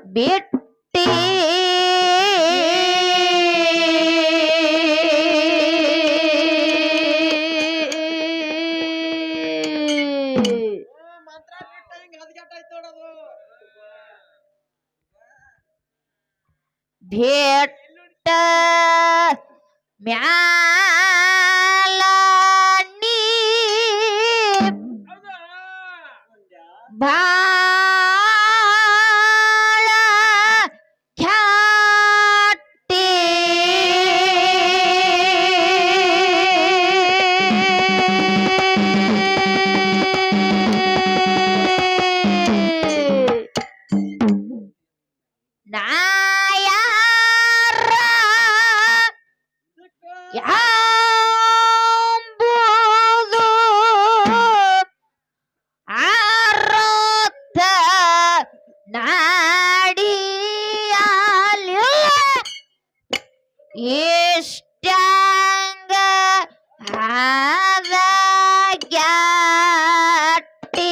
ಬಿಟ್ಟಿ भेट म्याला नी भाळ ख्याती ಎಂಬುದು ಅರ್ಥ ನಾಡಿಯಲಿಲ್ಲ ಇಷ್ಟಂಗ ಆದ ಗ್ಯಾಟಿ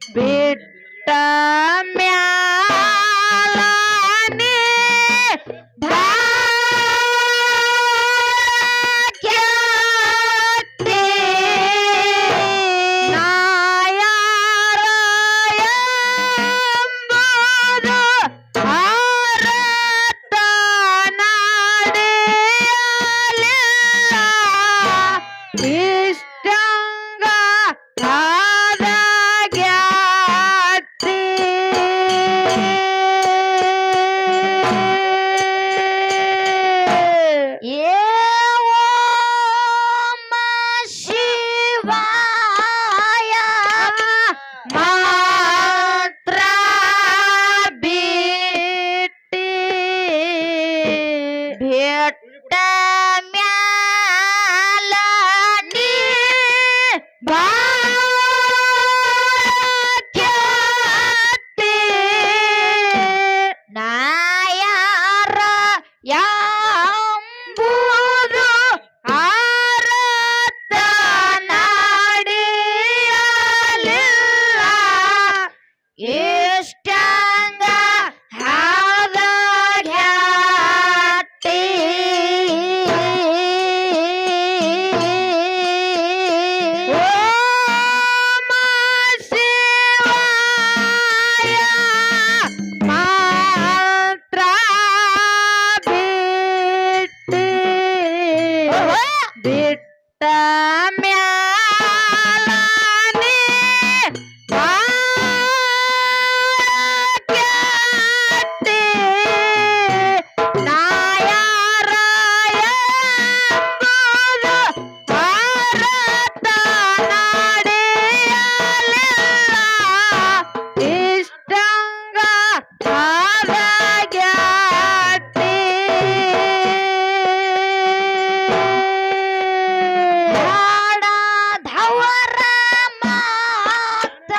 ಬಿಟ್ಟ ಮ್ಯಾಲನೆ ಭಾಗ್ಯತೆ ನಾಯಾರ ಎಂಬುದು ಅರ್ಥ ನಾಡಿಯಲಿಲ್ಲ ಇಷ್ಟಂಗ ಆದ ಗ್ಯಾತಿ ಓಂ ಶಿವಾಯ ಮಾತ್ರ ಬಿಟ್ಟಿ ಬೆಟ್ಟ ಮ್ಯಾಲ ನೀ ಭಾಗ್ಯತೆ ನಾಯಾರ ಎಂಬುದು ಅರ್ಥ ನಾಡಿಯಲಿಲ್ಲ ಇಷ್ಟಂಗ ಆದ ಗ್ಯಾತಿ ಓಂ ಶಿವಾಯ ಮಾತ್ರ ಬಿಟ್ಟಿ ಬಿಟ್ಟ ಮ್ಯಾಲನೆ ಭಾಗ್ಯತೆ ನಾಯಾರ ಎಂಬುದು ಅರ್ಥ ನಾಡಿಯಲಿಲ್ಲ ಇಷ್ಟಂಗ ಆದ ಗ್ಯಾತಿ ಮಾಡದವರ ಮಾತ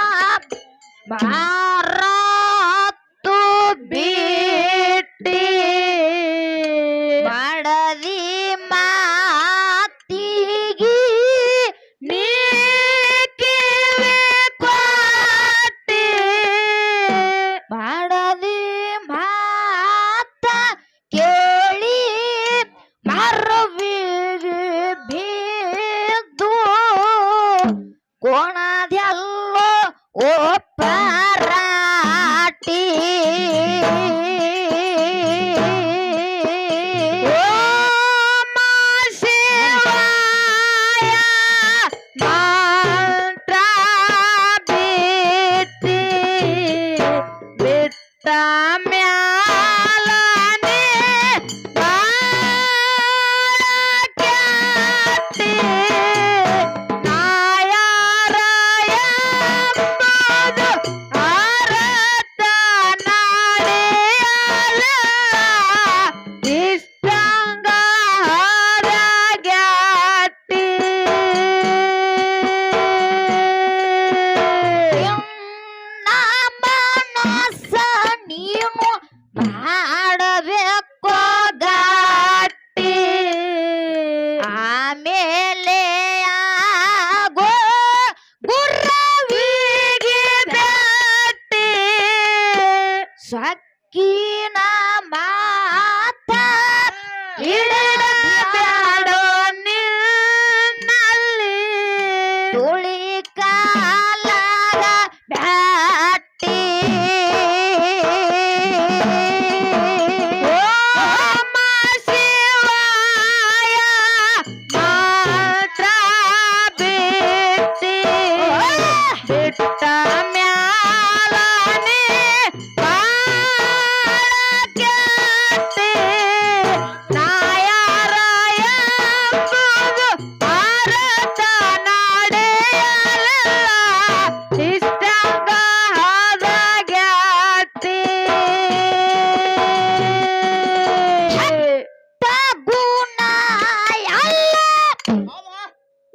ಮಾರತ್ತು ಬಿಟ್ಟಿ ಮಾಡದಿ ಮಾತಿಗಿ ನೀ ಕಿವಿ ಕೊಟ್ಟಿ ಮಾಡದಿ ಮಾತ ಕೇಳಿ ಮರವಿಗೆ ಬಿದ್ದು ಕೋಣದೆಲ್ಲೋ ಓ ಪರಾಟಿ ಓಂ ಶಿವಾಯ ಮಾತ್ರ ಬಿಟ್ಟಿ ಬಿಟ್ಟ ಮ್ಯಾಲನೆ ಭಾಗ್ಯತೆ ನಾಯಾರ ಎಂಬುದು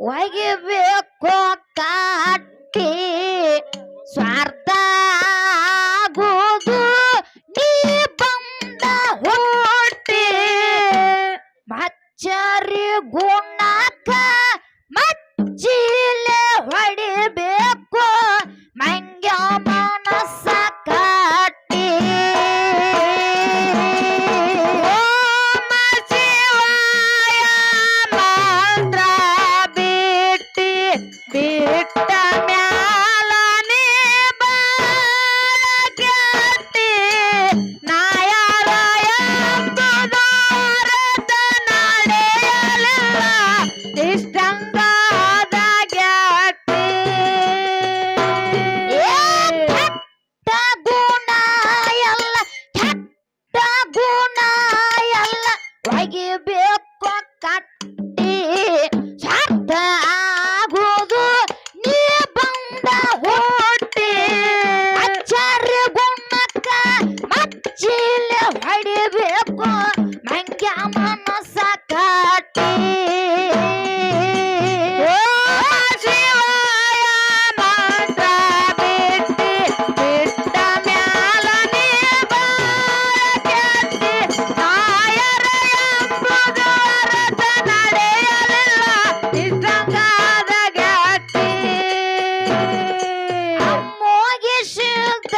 ಒಗಿಬೇಕು ಕಟ್ಟಿ ಸ್ವಾರ್ಥ ಆಗುವುದು ನೀ ಬಂದ ಹುಟ್ಟಿ ಮಚ್ಚರಿ ಗುಣಕ ಮಚ್ಚಿಲೆ ಹೊಡಿಬೇಕು ಮಂಗ್ಯ ಮನಸ್ಸ ಕಟ್ಟಿ ಓಂ ಶಿವಾಯ ಮಂತ್ರ ಬಿಟ್ಟಿ ಬಿಟ್ಟ ಮ್ಯಾಲ ನೀ ಬಾಳಗಟ್ಟಿ ನಾಯರ ಎಂಬುದೋರದ ನಡೆಯಲಿಲ್ಲ ಇಷ್ಟಂಗಾದ ಗೆಟ್ಟಿ ಕೆಟ್ಟ ಗುಣ ಎಲ್ಲ ಕೆಟ್ಟ ಗುಣ ಎಲ್ಲ ಒಗಿಬೇಕು ಕಟ್ಟಿ ಸ್ವಾರ್ಥ ಆಗುವುದು ನೀ ಬಂದ ಹುಟ್ಟಿ ಆಚಾರ್ಯ ಗುಣಕ್ಕ ಮಚ್ಚಿಲೆ ಹೊಡಿಬೇಕು ಮಂಗ್ಯ ಮನಸ್ಸ ಕಟ್ಟಿ ಓಂ ಶಿವಾಯ ಮಂತ್ರ ಬಿಟ್ಟಿ ಬಿಟ್ಟ ಮ್ಯಾಲ ನೀ ಬಾಳಗಟ್ಟಿ ನಾಯರ ಎಂಬುದು ಅರ್ಥ ನಡೆಯಲಿಲ್ಲ ಇಷ್ಟಂಗಾದ ಗಟ್ಟಿ ಅಮ್ಮೋಗೆ ಶುದ್ಧ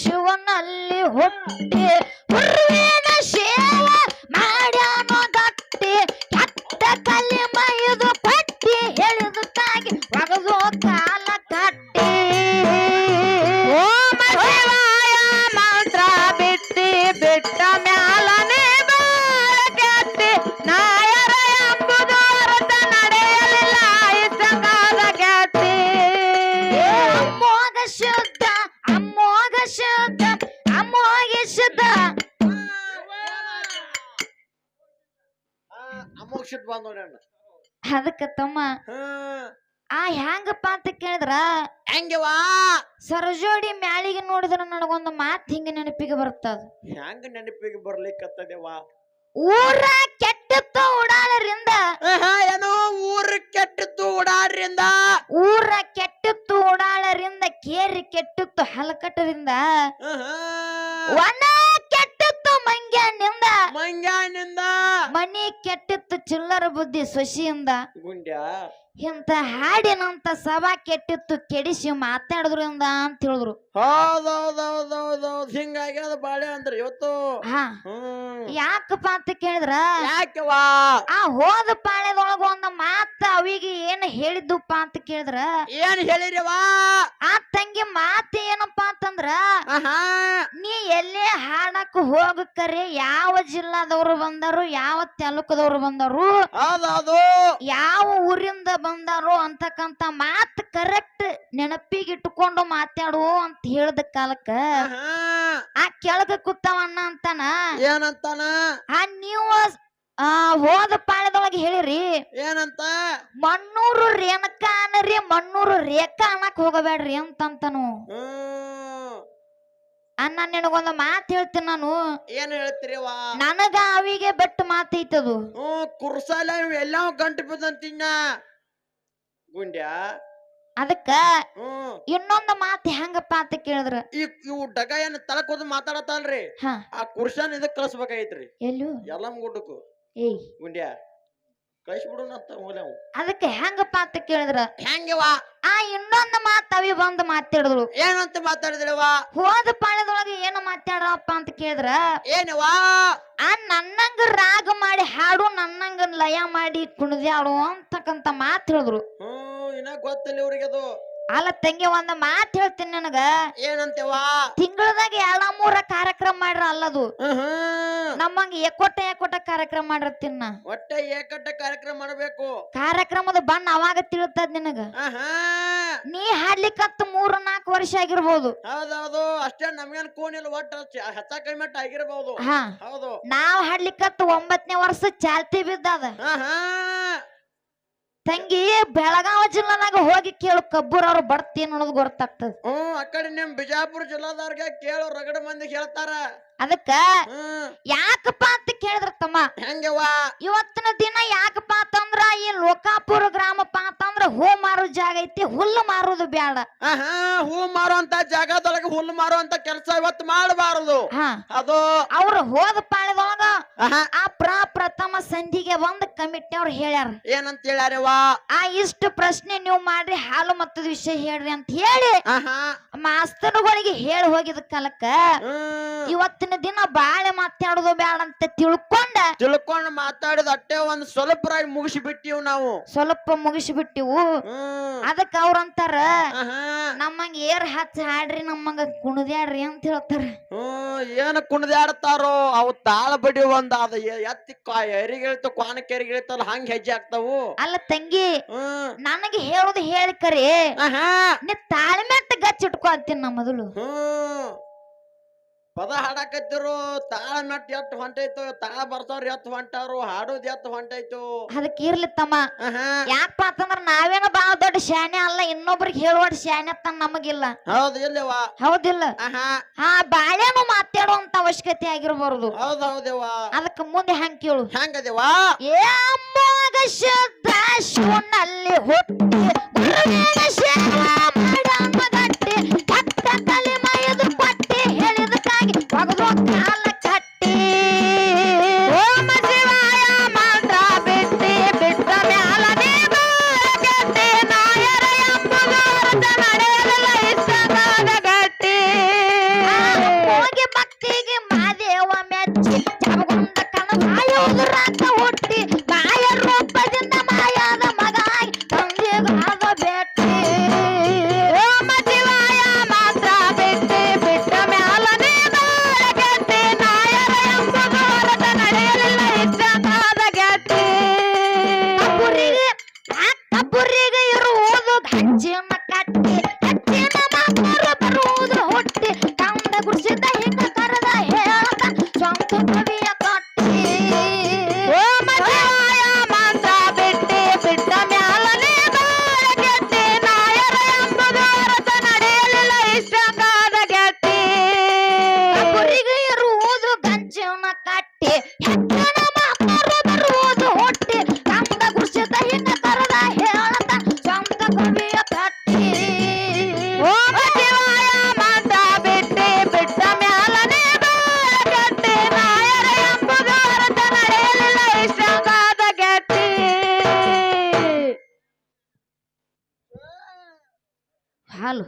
ಶಿವನಲ್ಲಿ ಹುಟ್ಟಿ ಹುರುವಿನ ಸೇವ ಮಾಡ್ಯಾನೋ ಗಟ್ಟಿ ಕೆಟ್ಟ ಕಲಿ ಮೈದು ಪಟ್ಟಿ ಹೇಳಿದು ತಾಗಿ ಒಗದು ಕಾಲ ಕಟ್ಟಿ ಓಂ ಶಿವಾಯ ಮಂತ್ರ ಬಿಟ್ಟಿ ಬಿಟ್ಟ ಮ್ಯಾಲ ನೀ ಬಾಳಗಟ್ಟಿ ನಾಯರ ಎಂಬುದು ಅರ್ಥ ನಡೆಯಲಿಲ್ಲ ಇಷ್ಟಂಗಾದ ಗಟ್ಟಿ ಅಮ್ಮೋಗ ಶುದ್ಧ ಅಮ್ಮೋಗ ಶುದ್ಧ ಅಮ್ಮೋಗ ಶುದ್ಧ ಅಮೋಕ್ಷತ್ ಬಂದವನ ಅದಕ್ಕ ತಮ್ಮ ಆ ಹ್ಯಾಂಗಪ್ಪ ಅಂತ ಕೇಳಿದ್ರ ಹೆಂಗವಾ ಸರಜೋಡಿ ಮ್ಯಾಲಿಗೆ ನೋಡಿದ್ರ ನನಗೊಂದು ಮಾತು ಹಿಂಗ ನೆನಪಿಗೆ ಬರ್ತದ ಹೆಂಗ ನೆನಪಿಗೆ ಬರ್ಲಿಕ್ಕತ್ತದೇವಾ ಊರ ಕೆಟ್ಟಿತ್ತು ಉಡಾಳರಿಂದ ಏನೋ ಊರು ಕೆಟ್ಟಿತ್ತು ಓಡಾಡ್ರಿಂದ ಊರ ಕೆಟ್ಟಿತ್ತು ಉಡಾಳರಿಂದ ಕೇರಿ ಕೆಟ್ಟಿತ್ತು ಹಲಕಟ್ಟರಿಂದ ವನ ಕೆಟ್ಟಿತ್ತು ಮಂಗ್ಯಾನಿಂದ ಮಂಗ್ಯಾನಿಂದ ಮನಿ ಕೆಟ್ಟಿತ್ತು ಚಿಲ್ಲರ ಬುದ್ಧಿ ಸೊಸಿಯಿಂದ ಗುಂಡ್ಯ ಇಂತ ಹಾಡಿನಂತ ಸಭಾ ಕೆಟ್ಟಿತ್ತು ಕೆಡಿಸಿ ಮಾತಾಡಿದ್ರಿಂದ ಅಂತ ಹೇಳಿದ್ರು ಹೌದೌದೌದೌದೌದ್ ಹಿಂಗಾಗಿ ಅದು ಬಾಳೆ ಅಂದ್ರ ಇವತ್ತು ಹಾ ಯಾಕಪ್ಪ ಅಂತ ಕೇಳಿದ್ರ ಯಾಕೆವಾ ಆ ಹೋದ ಪಾಳ್ಯದೊಳಗ ಒಂದು ಮಾತ ಅವಿಗೆ ಏನ್ ಹೇಳಿದ್ದುಪ್ಪ ಅಂತ ಕೇಳಿದ್ರ ಏನ್ ಹೇಳಿರಿವಾ ಆ ತಂಗಿ ಮಾತು ಏನಪ್ಪಾ ಅಂತಂದ್ರ ಆಹಾ ನೀ ಎಲ್ಲೇ ಹಾಡಕ್ ಹೋಗಕರೆ ಯಾವ ಜಿಲ್ಲಾದವ್ರು ಬಂದಾರು ಯಾವ ತಾಲೂಕದವ್ರು ಬಂದಾರು ಹೌದೌದು ಯಾವ ಊರಿಂದ ಬಂದಾರು ಅಂತಕ್ಕಂತ ಮಾತು ಕರೆಕ್ಟ್ ನೆನಪಿಗಿಟ್ಟುಕೊಂಡು ಮಾತಾಡು ಅಂತ ಹೇಳ್ದ ಕಾಲಕ್ಕ ಆ ಕೆಳಗ ಕೂತವಣ್ಣ ಅಂತಾನ ಏನಂತಾನ ನೀವು ಹೋದ ಪಾಳ್ಯದೊಳಗೆ ಹೇಳಿರಿ ಏನಂತ ಮಣ್ಣೂರು ರೇಣಕ ಅನ್ನರಿ ಮಣ್ಣೂರು ರೇಖಾ ಅನ್ನಕ್ ಹೋಗಬೇಡ್ರಿ ಅಂತಂತನು ಅಣ್ಣ ನಿನಗೊಂದು ಮಾತು ಹೇಳ್ತೀನಿ ನಾನು ಏನ್ ಹೇಳ್ತೀರಿವಾ ನನಗ ಅವಿಗೆ ಬೆಟ್ಟು ಮಾತೈತದು ಕುರ್ಸಾಲ ಎಲ್ಲ ಗಂಟು ಬಿದ್ದಂತಿನ್ನ ಗುಂಡ್ಯ ಅದಕ್ಕ ಇನ್ನೊಂದು ಮಾತು ಹೆಂಗಪ್ಪ ಅಂತ ಕೇಳಿದ್ರ ಇವು ಡಗ ಏನ್ ತಲಕೋದು ಮಾತಾಡತ್ತಲ್ರಿ ಆ ಕುರ್ಸಾನ್ ಇದಕ್ ಕಳ್ಸ್ಬೇಕಾಗೈತ್ರಿ ಎಲ್ಲೂ ಎಲ್ಲ ಗುಡ್ಡಕ್ಕೂ ಏಯ್ ಗುಂಡ್ಯ ಕಳಿಸ್ಬಿಡೋಣ ಅದಕ್ಕೆ ಹೆಂಗಪ್ಪ ಅಂತ ಕೇಳಿದ್ರ ಹೆಂಗವಾ ಆ ಇನ್ನೊಂದು ಮಾತು ಅವಿ ಬಂದು ಮಾತಾಡಿದ್ರು ಏನಂತ ಮಾತಾಡಿದ್ರವಾ ಹೋದ ಪಾಳ್ಯದೊಳಗೆ ಏನು ಮಾತಾಡ್ರಪ್ಪ ಅಂತ ಕೇಳಿದ್ರ ಏನವಾ ಆ ನನ್ನಂಗ ರಾಗ ಮಾಡಿ ಹಾಡು ನನ್ನಂಗ ಲಯ ಮಾಡಿ ಕುಣಿದ್ಯಾಡು ಅಂತಕ್ಕಂತ ಮಾತು ಹೇಳಿದ್ರು ಇನ್ನ ಗೊತ್ತಿಲ್ಲ ಇವ್ರಿಗೆ ಅದು ಅಲ್ಲ ತಂಗಿ ಒಂದ್ ಮಾತು ಹೇಳ್ತೀನಿ ನನಗ ಏನಂತೇವಾ ತಿಂಗಳದಾಗ 2-3 ಕಾರ್ಯಕ್ರಮ ಮಾಡ್ರ ಅಲ್ಲದು ನಮ್ಮಂಗ ಏಕೋಟ ಕಾರ್ಯಕ್ರಮ ಮಾಡಿರ್ತೀನ ಒಟ್ಟ ಏಕಟ್ಟ ಕಾರ್ಯಕ್ರಮ ಮಾಡಬೇಕು ಕಾರ್ಯಕ್ರಮದ ಬಣ್ಣ ಅವಾಗ ತಿಳಿತದ ನಿನಗ ನೀ ಹಾಡ್ಲಿಕ್ಕಂತ 3-4 ವರ್ಷ ಆಗಿರ್ಬೋದು ಹೌದೌದು ಅಷ್ಟೇ ನಮ್ಗೇನ್ ಕೋನಿಲ್ಲ ಒಟ್ಟ ಹೆಚ್ಚ ಕಡಿಮೆ ಆಗಿರ್ಬಹುದು ಹೌದು ನಾವ್ ಹಾಡ್ಲಿಕ್ಕಂತ 9ನೇ ವರ್ಷ ಚಾಲ್ತಿ ಬಿದ್ದದ ತಂಗಿ ಬೆಳಗಾವಿ ಜಿಲ್ಲಾದಾಗ ಹೋಗಿ ಕೇಳು ಕಬ್ಬೂರ್ ಅವ್ರು ಬಡ್ತೀನಿ ಅನ್ನೋದು ಗೊತ್ತಾಗ್ತದ ಆ ಕಡೆ ನಿಮ್ ಬಿಜಾಪುರ ಜಿಲ್ಲಾದವ್ರಿಗೆ ಕೇಳು ರಗಡ ಮಂದಿ ಹೇಳ್ತಾರ ಅದಕ್ಕ ಯಾಕಪ್ಪ ಅಂತ ಕೇಳಿದ್ರ ತಮ್ಮ ಹೆಂಗವಾ ಇವತ್ತಿನ ದಿನ ಯಾಕಪ್ಪ ಅಂತಂದ್ರ ಈ ಲೋಕಾಪುರ ಗ್ರಾಮಪ್ಪ ಅಂತಂದ್ರ ಅಂದ್ರ ಹೂ ಮಾರೋ ಜಾಗ ಐತಿ, ಹುಲ್ಲು ಮಾರೋದು ಬ್ಯಾಡ. ಆಹಾ ಹೂ ಮಾರುವಂತ ಜಾಗದೊಳಗೆ ಹುಲ್ಲು ಮಾರುವಂತ ಕೆಲಸ ಇವತ್ತು ಮಾಡಬಾರದು. ಹಾ ಅದು ಅವ್ರು ಹೋದ ಪಾಳ್ಯದೊಳಗ ಆಹಾ ಆ ಪ್ರಥಮ ಸಂಧಿಗೆ ಒಂದ್ ಕಮಿಟಿ ಅವ್ರು ಹೇಳ್ಯಾರ, ಏನಂತ ಹೇಳ್ಯಾರವ್ವ? ಆ ಇಷ್ಟು ಪ್ರಶ್ನೆ ನೀವು ಮಾಡ್ರಿ, ಹಾಲು ಮತ್ತದ ವಿಷಯ ಹೇಳ್ರಿ ಅಂತ ಹೇಳಿ ಆಹಾ ಮಾಸ್ತರ್ಗಳಿಗೆ ಹೇಳಿ ಹೋಗಿದ ಕಾಲಕ್ಕ ಇವತ್ತಿನ ದಿನ ಬಾಳೆ ಮಾತಾಡೋದು ಬ್ಯಾಡ ಅಂತ ತಿಳ್ಕೊಂಡು ಮಾತಾಡಿದ ಅಟ್ಟೆ ಒಂದ್ ಸ್ವಲ್ಪರಾಗಿ ಮುಗಿಸಿ ಬಿಟ್ಟಿವ್ ನಾವು. ಸ್ವಲ್ಪ ಮುಗಿಸಿಬಿಟ್ಟಿವು. ಅದಕ್ಕ ಅವ್ರಂತಾರ ನಮ್ಮಂಗ ಏರ್ ಹಚ್ಚ ಹಾಡ್ರಿ, ನಮ್ಮಂಗ ಕುಣದ್ಯಾಡ್ರಿ ಅಂತ ಹೇಳ್ತಾರ. ಏನ ಕುಣದ್ಯಾಡ್ತಾರೋ ಅವು ತಾಳ ಬಡಿ ಒಂದ್ ಅದ ಎತ್ತಿ ಎರಿಗಿಳಿತ ಕ್ವಾನಕೆರಿಗಿಳಿತಲ್ಲ ಹಂಗ ಹೆಜ್ಜೆ ಆಗ್ತಾವು. ಅಲ್ಲ ತಂಗಿ, ನನಗೆ ಹೇಳುದು ಹೇಳಿ ಕರೆ ನೀ ತಾಳ್ಮೆಟ್ಟ ಗಚ್ಚಿಟ್ಕೊ ಅಂತೀನಿ ನಾ ಮೊದಲು. ಪದ ಹಾಡಾಕತ್ತಿರು, ತಾಳ ನಟ್ ಎತ್ ಹೊಂಟೈತು, ತಾಳ ಬರ್ತಾವ್ರ ಎತ್ ಹೊಂಟಾರು, ಹಾಡೋದ್ ಎತ್ ಹೊಂಟೈತು. ಅದಕ್ಕೆ ಇರ್ಲಿ ತಮ್ಮ, ಯಾಕಪ್ಪ ಅಂತಂದ್ರ ನಾವೇನ ಬಾಳ ದೊಡ್ಡ ಶಾನೆ ಅಲ್ಲ, ಇನ್ನೊಬ್ರಿಗೆ ಹೇಳುವಡ್ ಶಾನೆ ತನ್ನ ನಮಗಿಲ್ಲ. ಹೌದು ಇಲ್ಲವಾ? ಹೌದಿಲ್ಲ? ಹಾ ಬಾಳೆನು ಮಾತಾಡುವಂತ ಅವಶ್ಯಕತೆ ಆಗಿರ್ಬಾರ್ದು. ಹೌದೌದೇವ. ಅದಕ್ಕೆ ಮುಂದೆ ಹೆಂಗ್ ಕೇಳು, ಹೆಂಗದೇವಾ? ಏ ಅಮ್ಮೋಗ ಶುದ್ಧ ಶಿವನಲ್ಲಿ ಹುಟ್ಟಿ ಗುರುವಿನ ಸೇವಾ ಮಾಡಮ್ಮ ಗಟ್ಟಿ, ಕಟ್ಟ ತಲೆ ಮೈದು ಕೊಟ್ಟಿ ಹೇಳಿದಕ್ಕಾಗಿ ಒಗದು ಕಾಲ ಕಟ್ಟಿ. ಓಂ ಶಿವಾಯ ಮಂತ್ರ ಬಿಟ್ಟಿ ಬಿಟ್ಟ ಮ್ಯಾಲನೆ ಗಟ್ಟಿ, ನಾಯರ ಎಂಬುದರ ನಡೆಯಲಿಲ್ಲ ಇಷ್ಟದಾದ ಗಟ್ಟಿ. ಹೋಗಿ ಭಕ್ತಿಗೆ ಮಾದೇವ ಮೆಚ್ಚಿ ಜಮಗೊಂಡ ಕಣವಾಯುವುದು ರಾಕ ಹುಟ್ಟಿ, ಮಾಯ ರೂಪದಿಂದ ಮಾಯಾದ ಮಗ ತಂದೆಗಾದ ಭೇಟಿ. ಓಂ ಶಿವಾಯ ಮಾತ್ರ ಬಿಟ್ಟಿ ಬಿಟ್ಟ ಮ್ಯಾಲನೆ ಗಟ್ಟಿ, ನಾಯರ ಎಂಬುದರ ನಡೆಯಲಿಲ್ಲ ಇಷ್ಟದಾದ ಗಟ್ಟಿ. ಕಬ್ಬುರಿಗೆ ಇರುವುದು ಗಂಜಿನ ಕಟ್ಟಿ, ಹೆಚ್ಚಿನ ಮಾತರು ಬರುವುದು ಹುಟ್ಟಿ, ಕಂದ ಗುಡಿಸಿದ ಹಿಂಗ ಕರೆದ ಹೇಳದ ಸ್ವಂತ ಕವಿಯ ಕಟ್ಟಿ. ಓಂ ಶಿವಾಯ ಮಂತ್ರ ಬಿಟ್ಟಿ ಬಿಟ್ಟ ಮ್ಯಾಲನೆ ಗಟ್ಟಿ, ನಾಯರ ಎಂಬುದರ ನಡೆಯಲಿಲ್ಲ ಇಷ್ಟಗಾದ ಗಟ್ಟಿ. ಕಬ್ಬುರಿಗೆ ಇರುವುದು ಗಂಜಿನ ಕಟ್ಟಿ, ಹೆಚ್ಚಿನ ಮಾತರು ಬರುವುದು ಹುಟ್ಟಿ, ಕಂದ ಗುಡಿಸಿದ ಹಿಂಗ ಕರೆದ ಹೇಳದ ಸ್ವಂತ ಕವಿಯ ಕಟ್ಟಿ. ಓಂ ಶಿವಾಯ ಮಂತ್ರ ಬಿಟ್ಟಿ ಬಿಟ್ಟ ಮ್ಯಾಲನೆ ಗಟ್ಟಿ, ನಾಯರ ಎಂಬುದರ ನಡೆಯಲಿಲ್ಲ ಇಷ್ಟಗಾದ ಗಟ್ಟಿ. ಹಾಲು